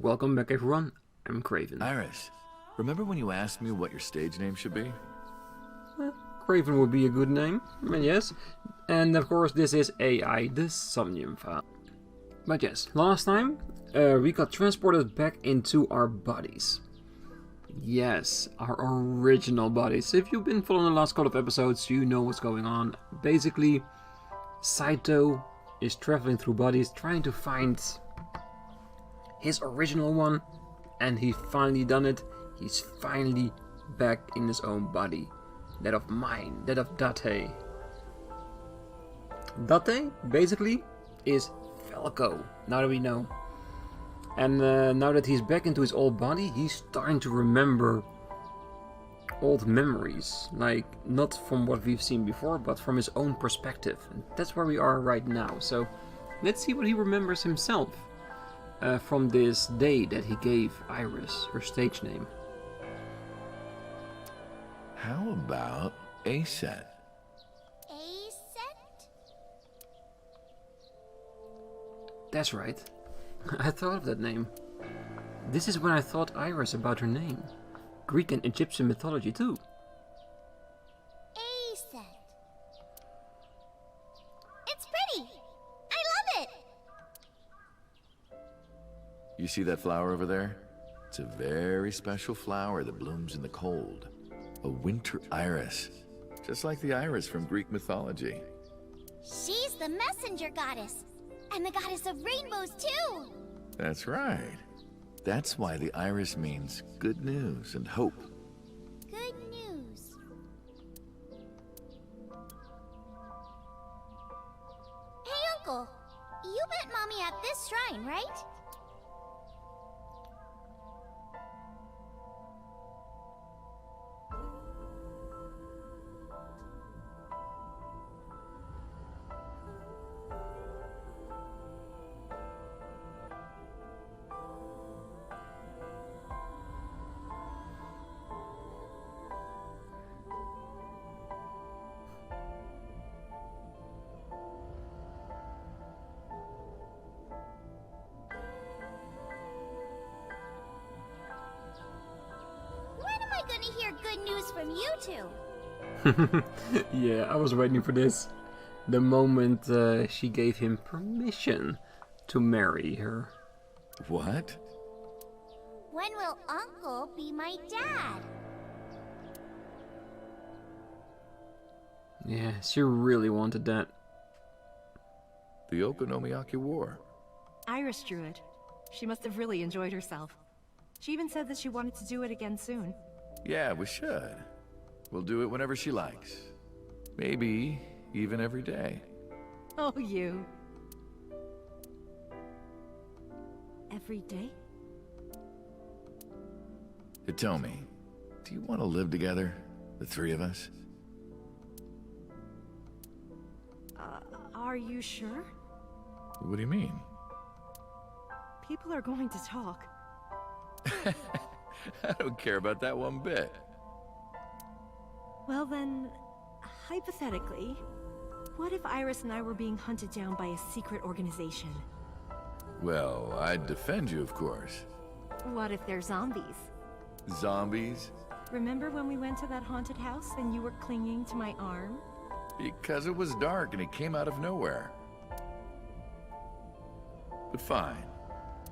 Welcome back everyone, I'm Craven. Iris, remember when you asked me what your stage name should be? Craven would be a good name, yes. And of course this is AI, the Somnium File. But yes, last time we got transported back into our bodies. Yes, our original bodies. If you've been following the last couple of episodes, you know what's going on. Basically, Saito is traveling through bodies trying to find his original one, and he finally done it. He's finally back in his own body. That of mine, that of Date. Date, basically, is Falco, now that we know. And now that he's back into his old body, he's starting to remember old memories. Like, not from what we've seen before, but from his own perspective. And that's where we are right now. So, let's see what he remembers himself from this day that he gave Iris her stage name. How about A-Set? A-Set? That's right. I thought of that name. This is when I thought Iris about her name. Greek and Egyptian mythology too. A-Set. It's pretty! I love it! You see that flower over there? It's a very special flower that blooms in the cold. A winter iris. Just like the iris from Greek mythology. She's the messenger goddess. And the goddess of rainbows too! That's right. That's why the iris means good news and hope. Good news. Hey, Uncle. You met Mommy at this shrine, right? Gonna hear good news from you two. Yeah, I was waiting for this. The moment she gave him permission to marry her. What? When will Uncle be my dad? Yeah, she really wanted that. The Okonomiyaki War. Iris drew it. She must have really enjoyed herself. She even said that she wanted to do it again soon. Yeah, we should. We'll do it whenever she likes. Maybe even every day. Oh, you. Every day? Tell me, do you want to live together? The three of us? Are you sure? What do you mean? People are going to talk. I don't care about that one bit. Well then, hypothetically, what if Iris and I were being hunted down by a secret organization? Well, I'd defend you, of course. What if they're zombies? Zombies? Remember when we went to that haunted house and you were clinging to my arm? Because it was dark and it came out of nowhere. But fine.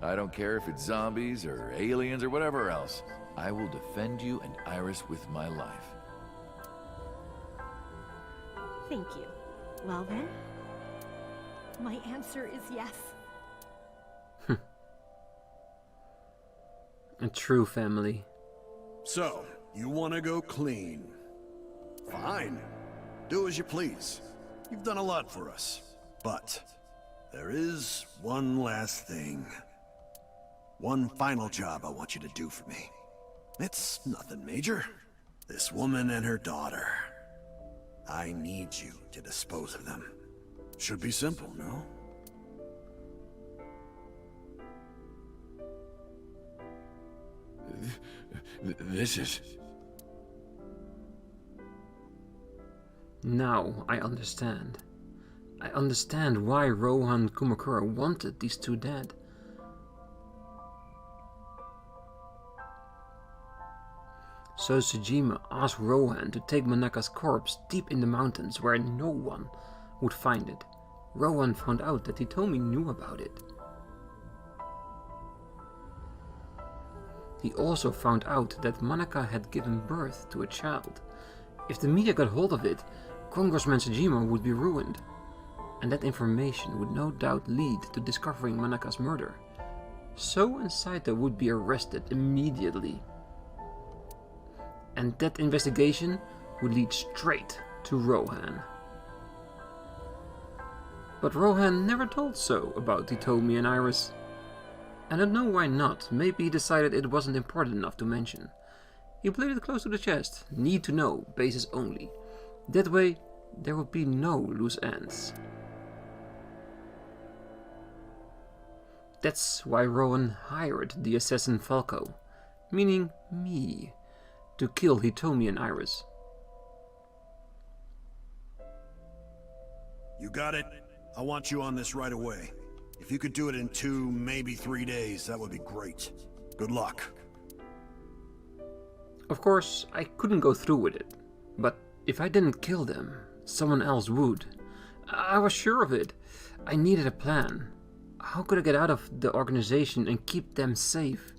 I don't care if it's zombies or aliens or whatever else. I will defend you and Iris with my life. Thank you. Well then, my answer is yes. A true family. So, you want to go clean? Fine. Do as you please. You've done a lot for us. But there is one last thing. One final job I want you to do for me. It's nothing major. This woman and her daughter. I need you to dispose of them. Should be simple, no? This is... Now I understand. I understand why Rohan Kumakura wanted these two dead. So Sejima asked Rohan to take Manaka's corpse deep in the mountains where no one would find it. Rohan found out that Hitomi knew about it. He also found out that Manaka had given birth to a child. If the media got hold of it, Congressman Sejima would be ruined. And that information would no doubt lead to discovering Manaka's murder. So and Saito would be arrested immediately. And that investigation would lead straight to Rohan. But Rohan never told so about Hitomi and Iris. I don't know why not, maybe he decided it wasn't important enough to mention. He played it close to the chest, need to know basis only. That way, there would be no loose ends. That's why Rohan hired the assassin Falco, meaning me, to kill Hitomi and Iris. You got it? I want you on this right away. If you could do it in 2, maybe 3 days, that would be great. Good luck. Of course, I couldn't go through with it, but if I didn't kill them, someone else would. I was sure of it. I needed a plan. How could I get out of the organization and keep them safe?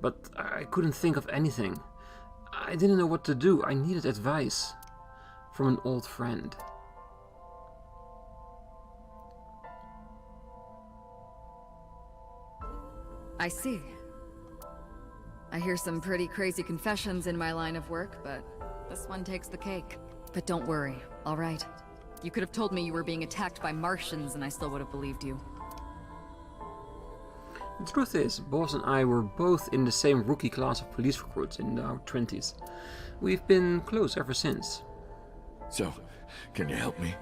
But I couldn't think of anything. I didn't know what to do. I needed advice from an old friend. I see. I hear some pretty crazy confessions in my line of work, but this one takes the cake. But don't worry, all right? You could have told me you were being attacked by Martians and I still would have believed you. The truth is, Boss and I were both in the same rookie class of police recruits in our 20s. We've been close ever since. So, can you help me?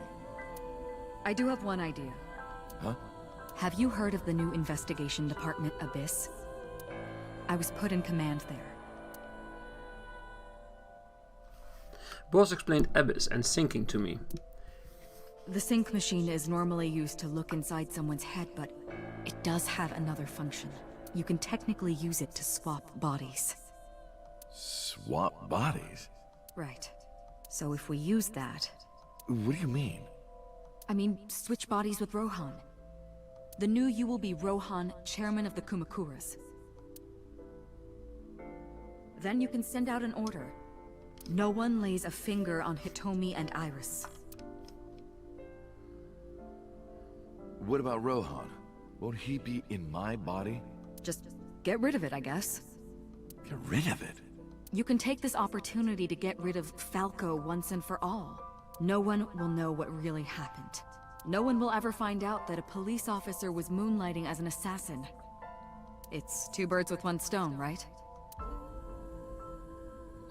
I do have one idea. Huh? Have you heard of the new investigation department, Abyss? I was put in command there. Boss explained Abyss and syncing to me. The sync machine is normally used to look inside someone's head, but it does have another function. You can technically use it to swap bodies. Swap bodies? Right. So if we use that... What do you mean? I mean, switch bodies with Rohan. The new you will be Rohan, chairman of the Kumakuras. Then you can send out an order. No one lays a finger on Hitomi and Iris. What about Rohan? Won't he be in my body? Just get rid of it, I guess. Get rid of it? You can take this opportunity to get rid of Falco once and for all. No one will know what really happened. No one will ever find out that a police officer was moonlighting as an assassin. It's 2 birds with 1 stone, right?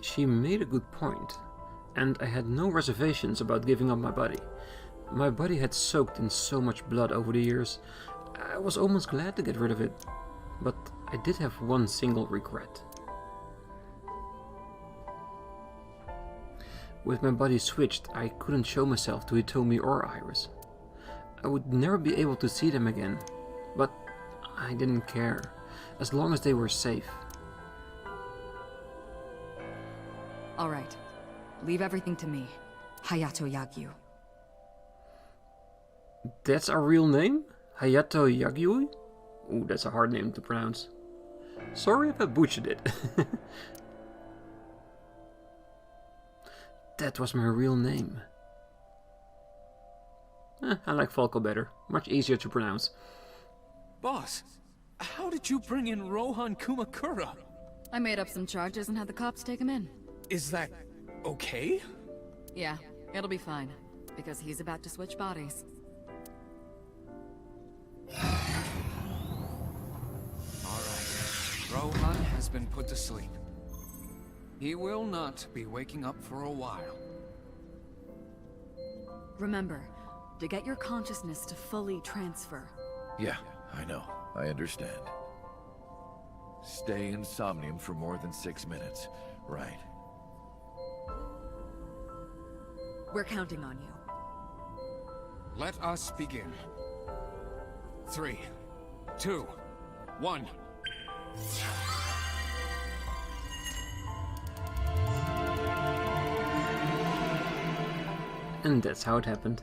She made a good point, and I had no reservations about giving up my body. My body had soaked in so much blood over the years. I was almost glad to get rid of it, but I did have one single regret. With my body switched, I couldn't show myself to Hitomi or Iris. I would never be able to see them again, but I didn't care, as long as they were safe. All right. Leave everything to me. Hayato Yagyu. That's our real name? Hayato Yagyu? Ooh, that's a hard name to pronounce. Sorry if I butchered it. That was my real name. I like Falco better. Much easier to pronounce. Boss, how did you bring in Rohan Kumakura? I made up some charges and had the cops take him in. Is that okay? Yeah, it'll be fine, because he's about to switch bodies. Alright, Rohan has been put to sleep. He will not be waking up for a while. Remember, to get your consciousness to fully transfer. Yeah, I know. I understand. Stay in Somnium for more than 6 minutes. Right. We're counting on you. Let us begin. 3, 2, 1. And that's how it happened.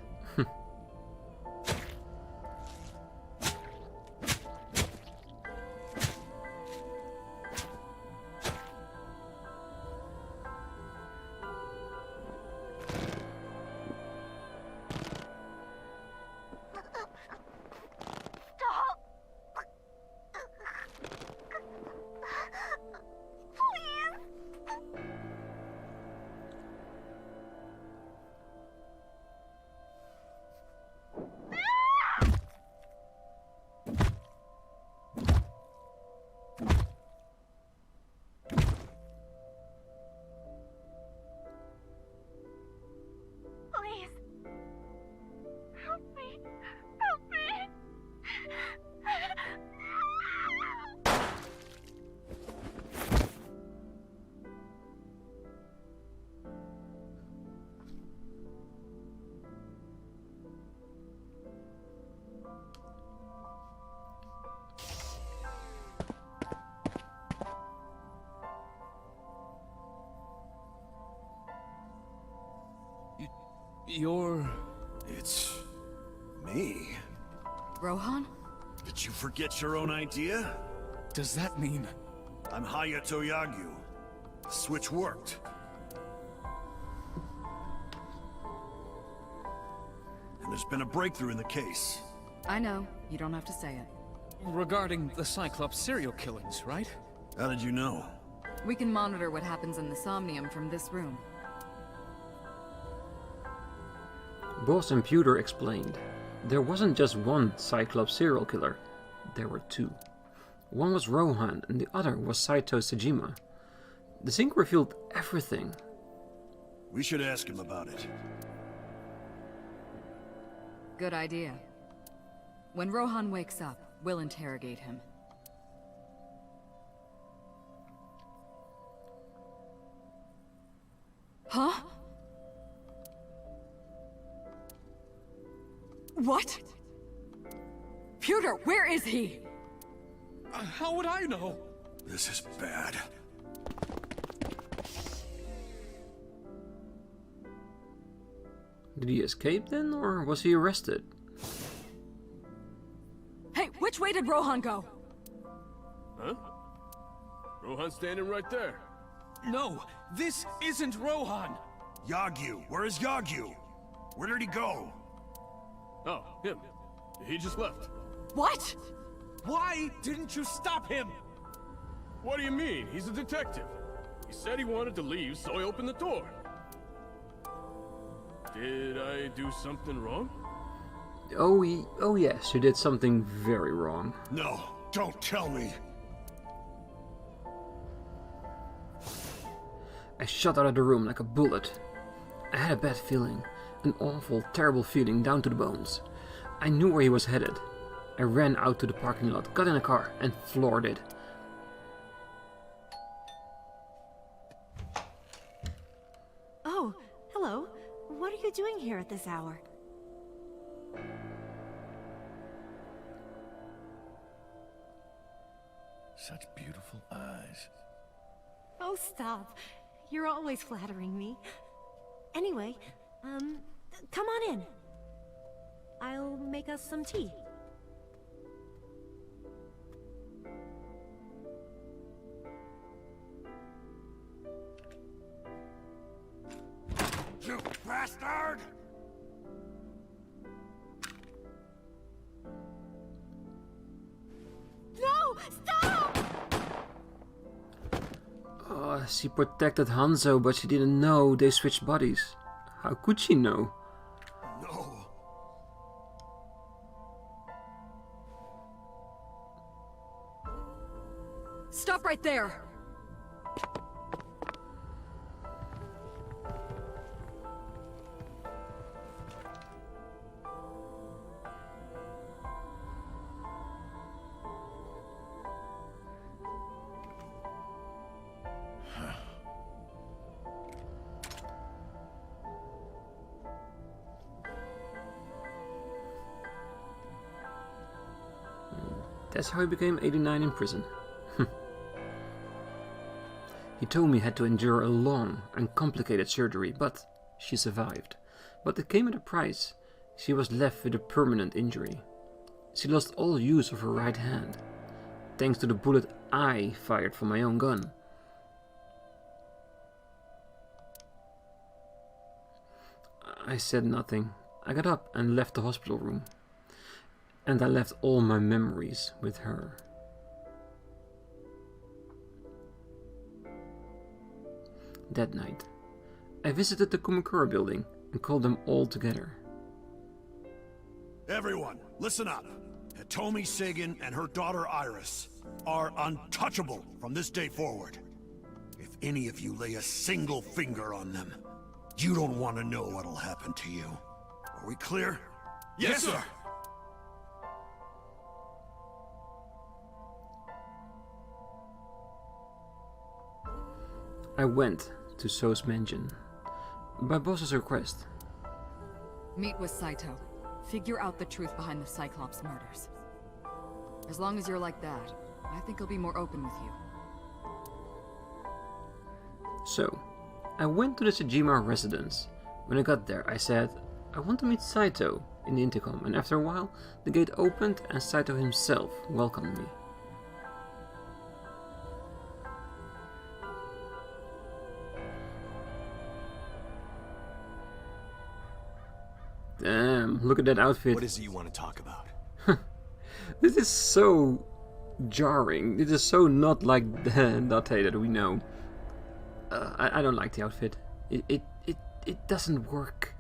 It's me. Rohan? Did you forget your own idea? Does that mean... I'm Hayato Yagyu. The switch worked. And there's been a breakthrough in the case. I know. You don't have to say it. Regarding the Cyclops serial killings, right? How did you know? We can monitor what happens in the Somnium from this room. Boss and Pewter explained. There wasn't just one Cyclops serial killer. There were two. One was Rohan and the other was Saito Sejima. The sync revealed everything. We should ask him about it. Good idea. When Rohan wakes up, we'll interrogate him. Huh? What? Pewter, where is he? How would I know? This is bad. Did he escape then, or was he arrested? Hey, which way did Rohan go? Huh? Rohan's standing right there. No, this isn't Rohan! Yagyu! Where is Yagyu? Where did he go? Oh, him. He just left. What? Why didn't you stop him? What do you mean? He's a detective. He said he wanted to leave, so I opened the door. Did I do something wrong? Oh yes, you did something very wrong. No, don't tell me. I shot out of the room like a bullet. I had a bad feeling, an awful, terrible feeling down to the bones. I knew where he was headed. I ran out to the parking lot, got in a car, and floored it. Oh, hello. What are you doing here at this hour? Such beautiful eyes. Oh, stop. You're always flattering me. Anyway, come on in. I'll make us some tea. You bastard! No! Stop! She protected Hanzo, but she didn't know they switched bodies. How could she know? No. Stop right there! That's how he became 89 in prison. He told me he had to endure a long and complicated surgery, but she survived. But it came at a price. She was left with a permanent injury. She lost all use of her right hand, thanks to the bullet I fired from my own gun. I said nothing. I got up and left the hospital room. And I left all my memories with her. That night, I visited the Kumakura building and called them all together. Everyone, listen up. Hitomi Sagan and her daughter Iris are untouchable from this day forward. If any of you lay a single finger on them, you don't want to know what'll happen to you. Are we clear? Yes, sir. I went to So's mansion, by boss's request. Meet with Saito. Figure out the truth behind the Cyclops murders. As long as you're like that, I think he'll be more open with you. So, I went to the Sejima residence. When I got there, I said, I want to meet Saito in the intercom, and after a while, the gate opened and Saito himself welcomed me. Damn, look at that outfit. What is it you want to talk about? This is so jarring. This is so not like the Date that we know. I don't like the outfit. It doesn't work.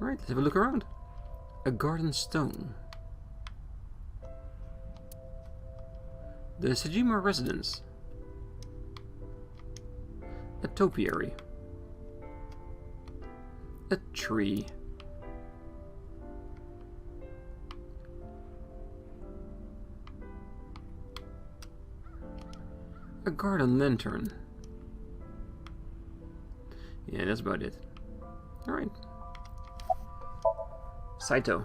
Alright, let's have a look around. A garden stone. The Sejima residence. A topiary. A tree. A garden lantern. Yeah, that's about it. Alright. Saito.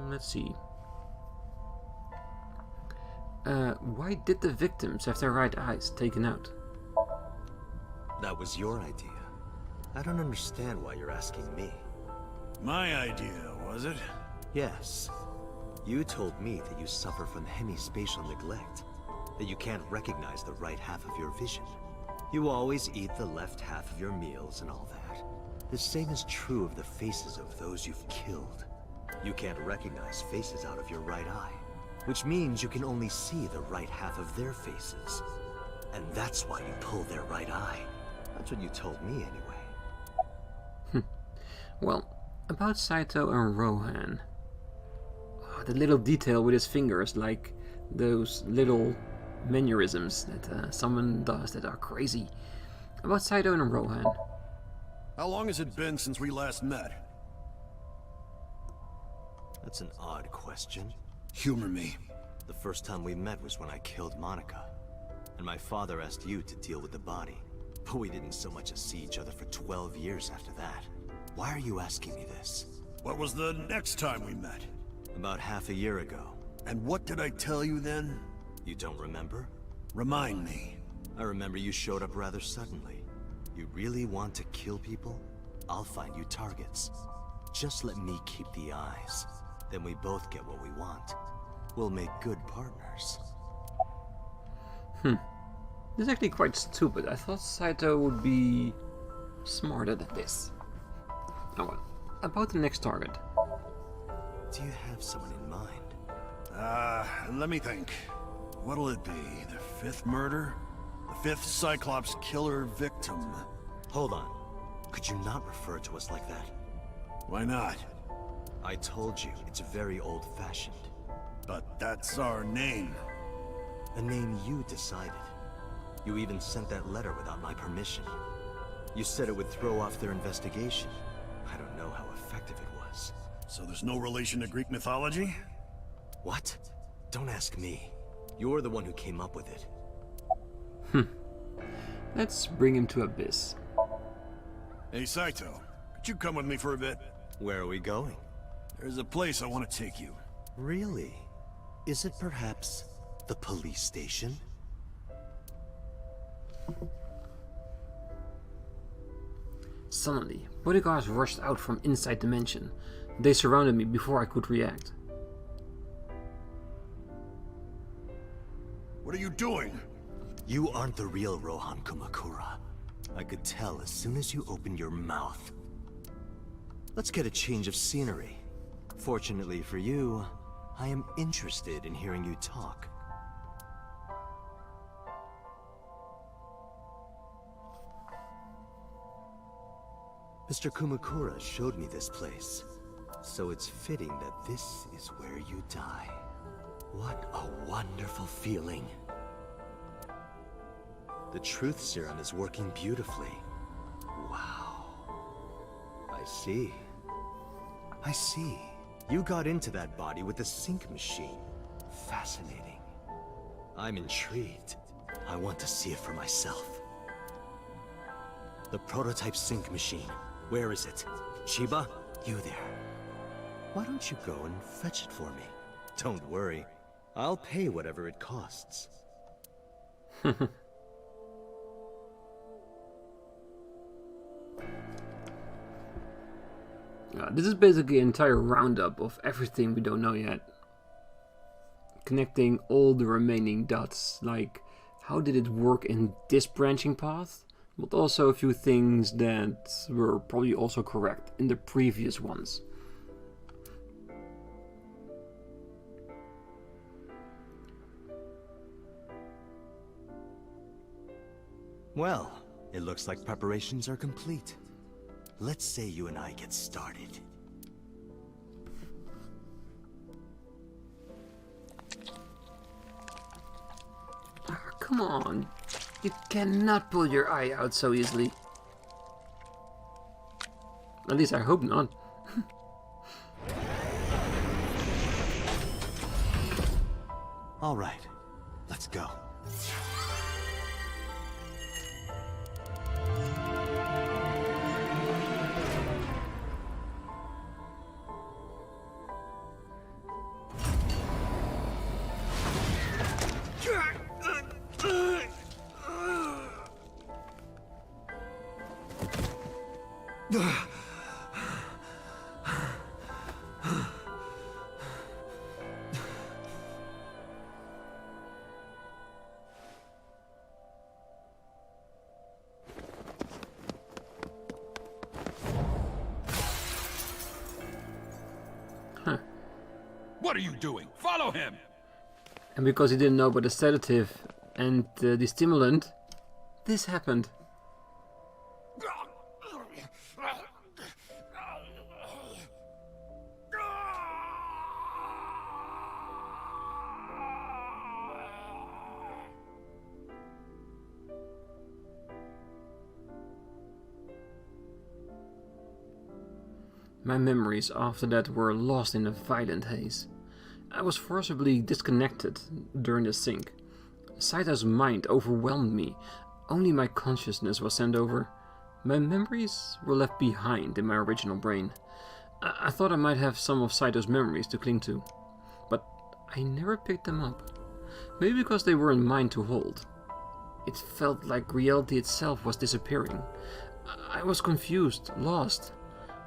Let's see. Why did the victims have their right eyes taken out? That was your idea. I don't understand why you're asking me. My idea, was it? Yes. You told me that you suffer from hemispatial neglect, that you can't recognize the right half of your vision. You always eat the left half of your meals and all that. The same is true of the faces of those you've killed. You can't recognize faces out of your right eye, which means you can only see the right half of their faces. And that's why you pull their right eye. That's what you told me anyway. Well, about Saito and Rohan. Oh, the little detail with his fingers, like those little mannerisms that someone does that are crazy. About Saito and Rohan. How long has it been since we last met? That's an odd question. Humor me. The first time we met was when I killed Monica. And my father asked you to deal with the body. But we didn't so much as see each other for 12 years after that. Why are you asking me this? What was the next time we met? About half a year ago. And what did I tell you then? You don't remember? Remind me. I remember you showed up rather suddenly. You really want to kill people? I'll find you targets. Just let me keep the eyes. Then we both get what we want. We'll make good partners. This is actually quite stupid. I thought Saito would be smarter than this. Oh well. About the next target. Do you have someone in mind? Let me think. What'll it be? The fifth murder? The fifth Cyclops killer victim? Hold on. Could you not refer to us like that? Why not? I told you, it's very old-fashioned. But that's our name. A name you decided. You even sent that letter without my permission. You said it would throw off their investigation. I don't know how effective it was. So there's no relation to Greek mythology? What? Don't ask me. You're the one who came up with it. Let's bring him to Abyss. Hey Saito, could you come with me for a bit? Where are we going? There's a place I want to take you. Really? Is it perhaps the police station? Suddenly, bodyguards rushed out from inside the mansion. They surrounded me before I could react. What are you doing? You aren't the real Rohan Kumakura. I could tell as soon as you opened your mouth. Let's get a change of scenery. Fortunately for you, I am interested in hearing you talk. Mr. Kumakura showed me this place, so it's fitting that this is where you die. What a wonderful feeling. The truth serum is working beautifully. Wow. I see. I see. You got into that body with the sync machine. Fascinating. I'm intrigued. I want to see it for myself. The prototype sync machine. Where is it? Chiba, you there. Why don't you go and fetch it for me? Don't worry. I'll pay whatever it costs. This is basically an entire roundup of everything we don't know yet. Connecting all the remaining dots, like how did it work in this branching path, but also a few things that were probably also correct in the previous ones. Well, it looks like preparations are complete. Let's say you and I get started. Come on, you cannot pull your eye out so easily. At least I hope not. All right, let's go. What are you doing? Follow him! And because he didn't know about the sedative and the stimulant, this happened. My memories after that were lost in a violent haze. I was forcibly disconnected during the sync. Saito's mind overwhelmed me. Only my consciousness was sent over. My memories were left behind in my original brain. I thought I might have some of Saito's memories to cling to, but I never picked them up. Maybe because they weren't mine to hold. It felt like reality itself was disappearing. I was confused, lost,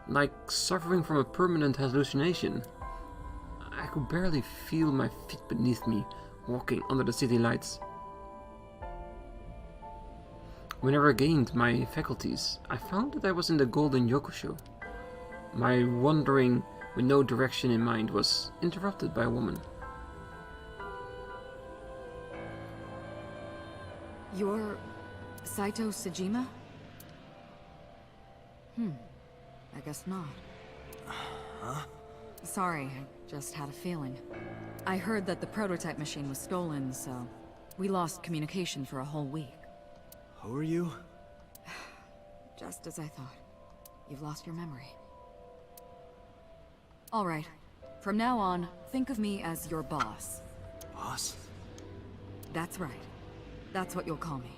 like suffering from a permanent hallucination. I could barely feel my feet beneath me, walking under the city lights. Whenever I gained my faculties, I found that I was in the Golden Yokusho. My wandering with no direction in mind was interrupted by a woman. You're Saito Sejima? I guess not. Huh? Sorry, I just had a feeling. I heard that the prototype machine was stolen, so we lost communication for a whole week. Who are you? Just as I thought. You've lost your memory. All right. From now on, think of me as your boss. Boss? That's right. That's what you'll call me.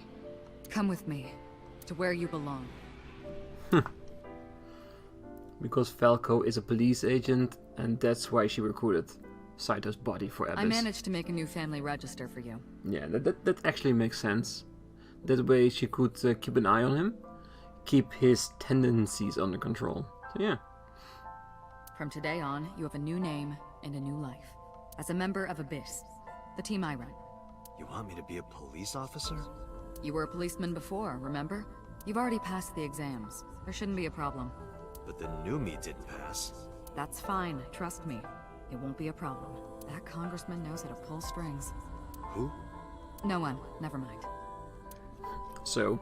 Come with me, to where you belong. Because Falco is a police agent, and that's why she recruited Saito's body for Abyss. I managed to make a new family register for you. Yeah, that actually makes sense. That way she could keep an eye on him, keep his tendencies under control. So yeah. From today on, you have a new name and a new life. As a member of Abyss, the team I run. You want me to be a police officer? You were a policeman before, remember? You've already passed the exams. There shouldn't be a problem. But the new me didn't pass. That's fine, trust me. It won't be a problem. That congressman knows how to pull strings. Who? No one, never mind. So,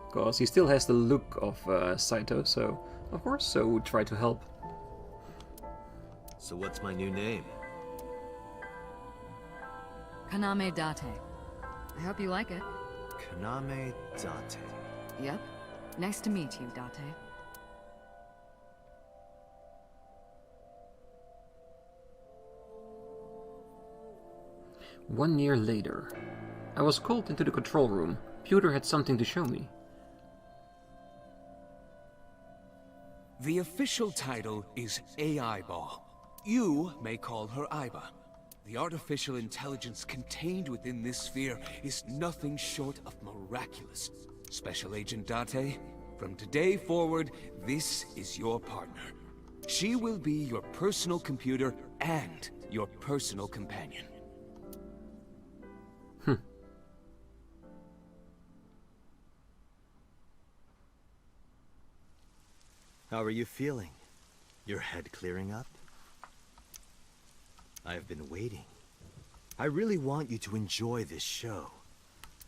because he still has the look of Saito, so of course, so we try to help. So what's my new name? Kaname Date. I hope you like it. Kaname Date. Yep. Nice to meet you, Date. One year later, I was called into the control room. Pewter had something to show me. The official title is AI Ball. You may call her Aiba. The artificial intelligence contained within this sphere is nothing short of miraculous. Special Agent Date, from today forward, this is your partner. She will be your personal computer and your personal companion. How are you feeling? Your head clearing up? I have been waiting. I really want you to enjoy this show.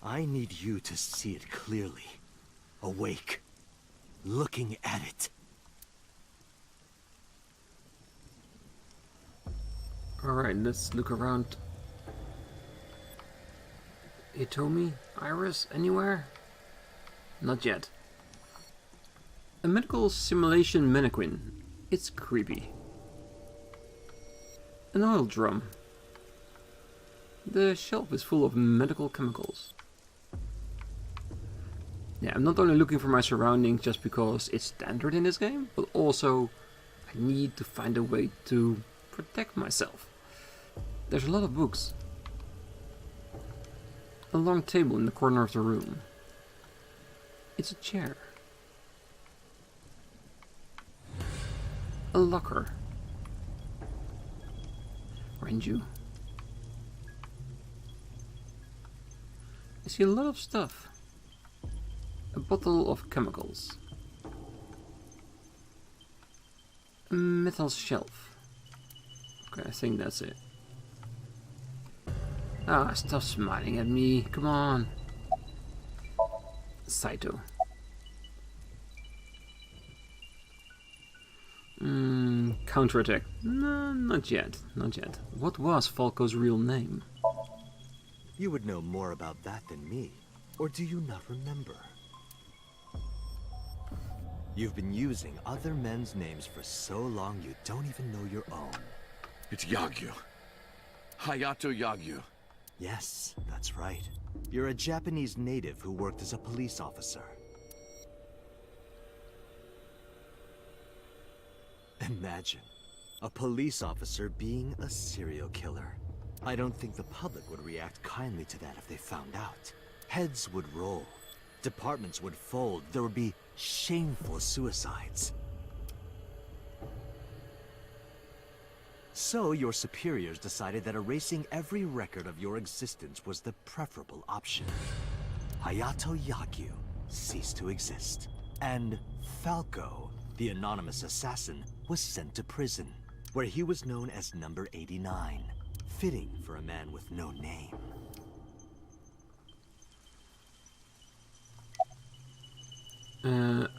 I need you to see it clearly. Awake. Looking at it. Alright, let's look around. Hitomi? Iris? Anywhere? Not yet. A medical simulation mannequin. It's creepy. An oil drum. The shelf is full of medical chemicals. Yeah, I'm not only looking for my surroundings just because it's standard in this game, but also I need to find a way to protect myself. There's a lot of books. A long table in the corner of the room. It's a chair. A locker. Renju. I see a lot of stuff. A bottle of chemicals. A metal shelf. Okay, I think that's it. Ah, stop smiling at me. Come on. Saito. Counterattack. No, not yet. Not yet. What was Falco's real name? You would know more about that than me. Or do you not remember? You've been using other men's names for so long you don't even know your own. It's Yagyu. Hayato Yagyu. Yes, that's right. You're a Japanese native who worked as a police officer. Imagine, a police officer being a serial killer. I don't think the public would react kindly to that if they found out. Heads would roll. Departments would fold. There would be shameful suicides. So your superiors decided that erasing every record of your existence was the preferable option. Hayato Yagyu ceased to exist. And Falco, the anonymous assassin, was sent to prison, where he was known as Number 89. Fitting for a man with no name.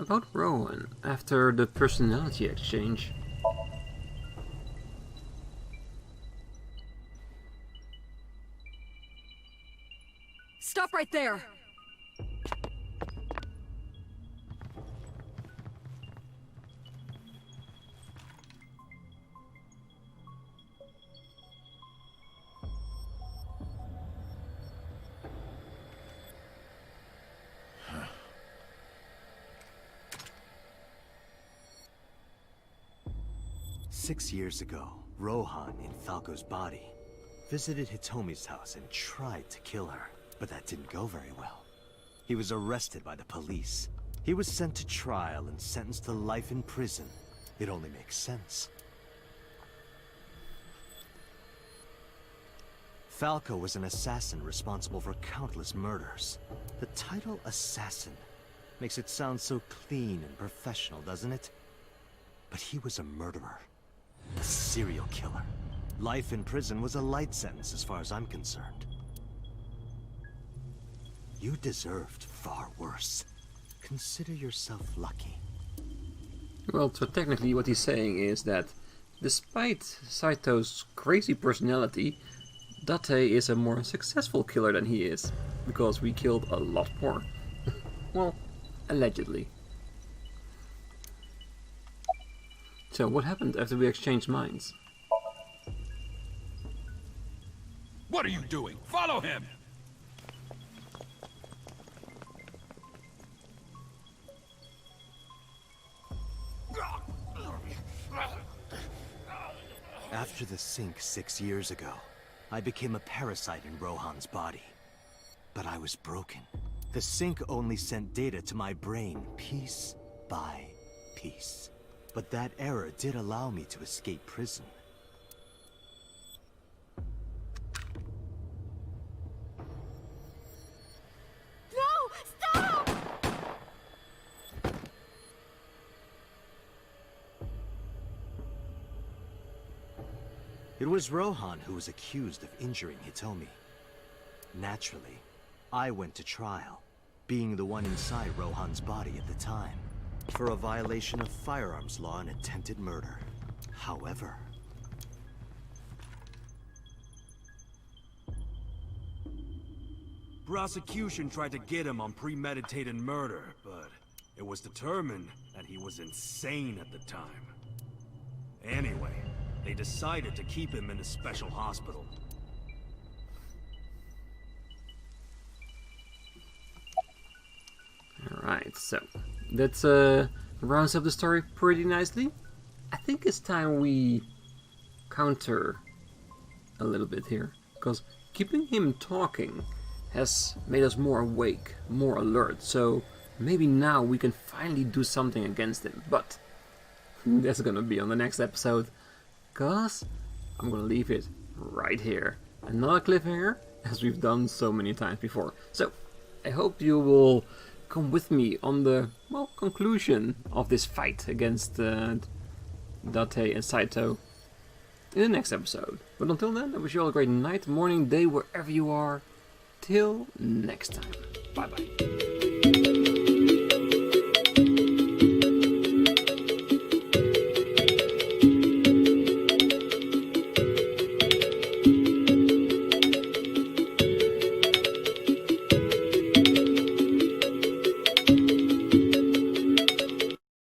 About Rowan, after the personality exchange. Stop right there! Six years ago, Rohan, in Falco's body, visited Hitomi's house and tried to kill her, but that didn't go very well. He was arrested by the police. He was sent to trial and sentenced to life in prison. It only makes sense. Falco was an assassin responsible for countless murders. The title assassin makes it sound so clean and professional, doesn't it? But he was a murderer. A serial killer. Life in prison was a light sentence as far as I'm concerned. You deserved far worse. Consider yourself lucky. Well, so technically what he's saying is that despite Saito's crazy personality, Date is a more successful killer than he is, because we killed a lot more. Well, allegedly. So what happened after we exchanged minds? What are you doing? Follow him! After the sink 6 years ago, I became a parasite in Rohan's body. But I was broken. The sink only sent data to my brain piece by piece. But that error did allow me to escape prison. No! Stop! It was Rohan who was accused of injuring Hitomi. Naturally, I went to trial, being the one inside Rohan's body at the time, for a violation of firearms law and attempted murder. However... Prosecution tried to get him on premeditated murder, but it was determined that he was insane at the time. Anyway, they decided to keep him in a special hospital. Alright, so that rounds up the story pretty nicely. I think it's time we counter a little bit here, because keeping him talking has made us more awake, more alert, so maybe now we can finally do something against him, but that's gonna be on the next episode, because I'm gonna leave it right here. Another cliffhanger, as we've done so many times before. So, I hope you will come with me on the, well, conclusion of this fight against Date and Saito in the next episode. But until then, I wish you all a great night, morning, day, wherever you are. Till next time. Bye bye.